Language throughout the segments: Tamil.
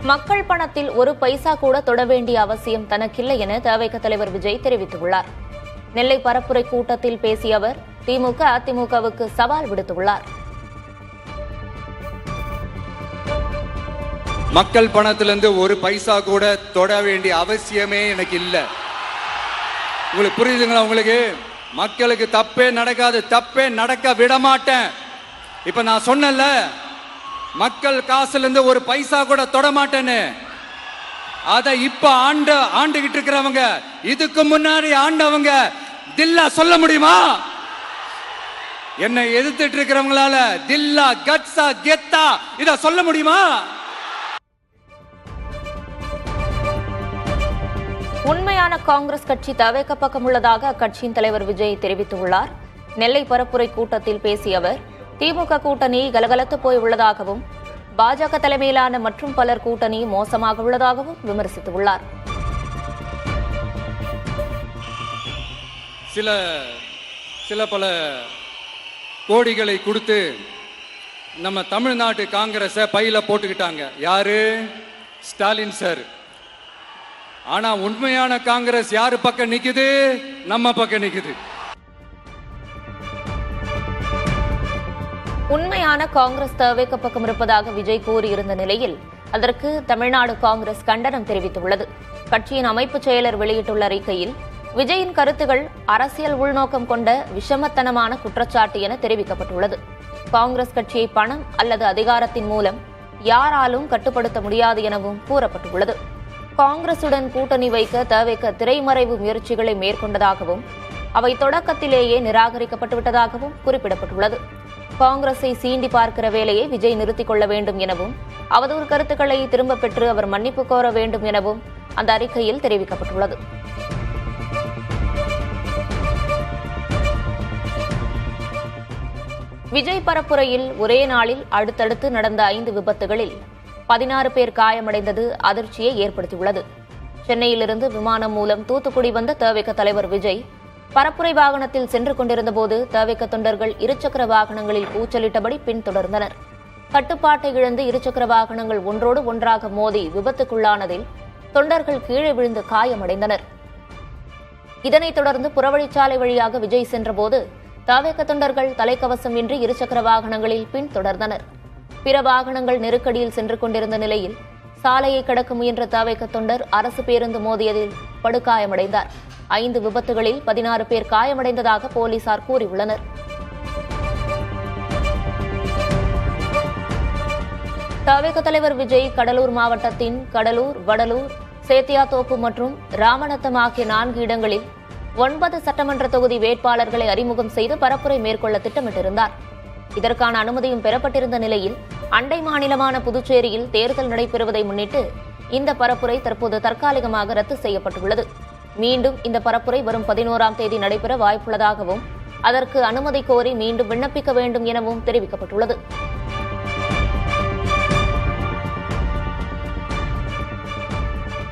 மக்கள் பணத்தில் ஒரு பைசா கூட தொட வேண்டிய அவசியம் தனக்கில்லை என தவிக தலைவர் விஜய் தெரிவித்துள்ளார். நெல்லை பரப்புரை கூட்டத்தில் பேசிய அவர் திமுக அதிமுகவுக்கு சவால் விடுத்துள்ளார். மக்கள் பணத்திலிருந்து ஒரு பைசா கூட தொட வேண்டிய அவசியமே எனக்கு இல்லை. உங்களுக்கு புரியுதுங்களா? உங்களுக்கு மக்களுக்கு தப்பே நடக்காது, தப்பே நடக்க விட மாட்டேன். இப்ப நான் சொன்னல, மக்கள் காசுல இருந்து ஒரு பைசா கூட தொட மாட்டேன்னு. அத இப்ப ஆண்டுகிட்டு இருக்கிறவங்க, இதுக்கு முன்னாடி ஆண்டவங்க தில்லா சொல்ல முடியுமா? என்னை எதிர்த்துட்டு இருக்கிறவங்களால தில்லா கட்ஸா கெத்தா இத சொல்ல முடியுமா? உண்மையான காங்கிரஸ் கட்சி தவிக பக்கம் உள்ளதாக அக்கட்சியின் தலைவர் விஜய் தெரிவித்துள்ளார். நெல்லை பரப்புரை கூட்டத்தில் பேசிய அவர் திமுக கூட்டணி கலகலத்து போய் உள்ளதாகவும் பாஜக தலைமையிலான மற்றும் பலர் கூட்டணி மோசமாக உள்ளதாகவும் விமர்சித்துள்ளார். சில பல கோடிகளை கொடுத்து நம்ம தமிழ்நாட்டு காங்கிரஸை பையில போட்டுக்கிட்டாங்க. யாரு? ஸ்டாலின் சார். ஆனா உண்மையான காங்கிரஸ் யாரு பக்கம் நிக்குது? நம்ம பக்கம் நிக்குது. உண்மையான காங்கிரஸ் தவிக பக்கம் இருப்பதாக விஜய் கூறியிருந்த நிலையில் அதற்கு தமிழ்நாடு காங்கிரஸ் கண்டனம் தெரிவித்துள்ளது. கட்சியின் அமைப்பு செயலர் வெளியிட்டுள்ள அறிக்கையில் விஜயின் கருத்துகள் அரசியல் உள்நோக்கம் கொண்ட விஷமத்தனமான குற்றச்சாட்டு என தெரிவிக்கப்பட்டுள்ளது. காங்கிரஸ் கட்சியை பணம் அல்லது அதிகாரத்தின் மூலம் யாராலும் கட்டுப்படுத்த முடியாது எனவும் கூறப்பட்டுள்ளது. காங்கிரசுடன் கூட்டணி வைக்க தவிக திரைமறைவு முயற்சிகளை மேற்கொண்டதாகவும் அவை தொடக்கத்திலேயே நிராகரிக்கப்பட்டுவிட்டதாகவும் குறிப்பிடப்பட்டுள்ளது. காங்கிரஸை சீண்டி பார்க்கிற வேலையை விஜய் நிறுத்திக் கொள்ள வேண்டும் எனவும் அவதூறு கருத்துக்களை திரும்பப் பெற்று அவர் மன்னிப்பு கோர வேண்டும் எனவும் அந்த அறிக்கையில் தெரிவிக்கப்பட்டுள்ளது. விஜய் பரப்புரையில் ஒரே நாளில் அடுத்தடுத்து நடந்த 5 விபத்துகளில் 16 பேர் காயமடைந்தது அதிர்ச்சியை ஏற்படுத்தியுள்ளது. சென்னையிலிருந்து விமானம் மூலம் தூத்துக்குடி வந்த தவிக தலைவர் விஜய் பரப்புரை வாகனத்தில் சென்று கொண்டிருந்தபோது தவிக தொண்டர்கள் இருசக்கர வாகனங்களில் கூச்சலிட்டபடி பின்தொடர்ந்தனர். கட்டுப்பாட்டை இழந்து இருசக்கர வாகனங்கள் ஒன்றோடு ஒன்றாக மோதி விபத்துக்குள்ளானதில் தொண்டர்கள் கீழே விழுந்து காயமடைந்தனர். இதனைத் தொடர்ந்து புறவழிச்சாலை வழியாக விஜய் சென்றபோது தவிக தொண்டர்கள் தலைக்கவசம் இன்றி இருசக்கர வாகனங்களில் பின்தொடர்ந்தனர். பிற வாகனங்கள் நெருக்கடியில் சென்று கொண்டிருந்த நிலையில் சாலையை கடக்க முயன்ற தவிக தொண்டர் அரசு பேருந்து மோதியதில் படுகாயமடைந்தார். 5 விபத்துகளில் 16 பேர் காயமடைந்ததாக போலீசார் கூறியுள்ளனர். தவிக தலைவர் விஜய் கடலூர் மாவட்டத்தின் கடலூர், வடலூர், சேத்தியாத்தோப்பு மற்றும் ராமநத்தம் ஆகிய 4 இடங்களில் 9 சட்டமன்ற தொகுதி வேட்பாளர்களை அறிமுகம் செய்து பரப்புரை மேற்கொள்ள திட்டமிட்டிருந்தார். இதற்கான அனுமதியும் பெறப்பட்டிருந்த நிலையில் அண்டை மாநிலமான புதுச்சேரியில் தேர்தல் நடைபெறுவதை முன்னிட்டு இந்த பரப்புரை தற்போது தற்காலிகமாக ரத்து செய்யப்பட்டுள்ளது. மீண்டும் இந்த பரப்புரை வரும் 11ஆம் தேதி நடைபெற வாய்ப்புள்ளதாகவும் அதற்கு அனுமதி கோரி மீண்டும் விண்ணப்பிக்க வேண்டும் எனவும் தெரிவிக்கப்பட்டுள்ளது.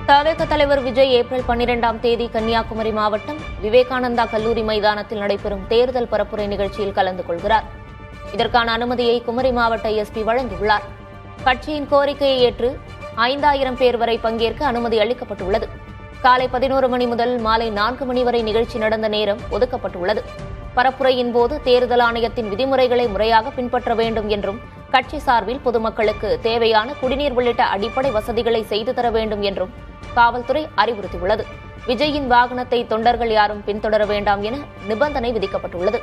தவிக தலைவர் விஜய் ஏப்ரல் 12ஆம் தேதி கன்னியாகுமரி மாவட்டம் விவேகானந்தா கல்லூரி மைதானத்தில் நடைபெறும் தேர்தல் பரப்புரை நிகழ்ச்சியில் கலந்து கொள்கிறார். இதற்கான அனுமதியை குமரி மாவட்ட எஸ்பி வழங்கியுள்ளார். கட்சியின் கோரிக்கையை ஏற்று 5000 பேர் வரை பங்கேற்க அனுமதி அளிக்கப்பட்டுள்ளது. காலை 11 மணி முதல் மாலை 4 மணி வரை நிகழ்ச்சி நடந்த நேரம் ஒதுக்கப்பட்டுள்ளது. பரப்புரையின் போது தேர்தல் ஆணையத்தின் விதிமுறைகளை முறையாக பின்பற்ற வேண்டும் என்றும் கட்சி சார்பில் பொதுமக்களுக்கு தேவையான குடிநீர் உள்ளிட்ட அடிப்படை வசதிகளை செய்து தர வேண்டும் என்றும் காவல்துறை அறிவுறுத்தியுள்ளது. விஜயின் வாகனத்தை தொண்டர்கள் யாரும் பின்தொடர வேண்டாம் என நிபந்தனை விதிக்கப்பட்டுள்ளது.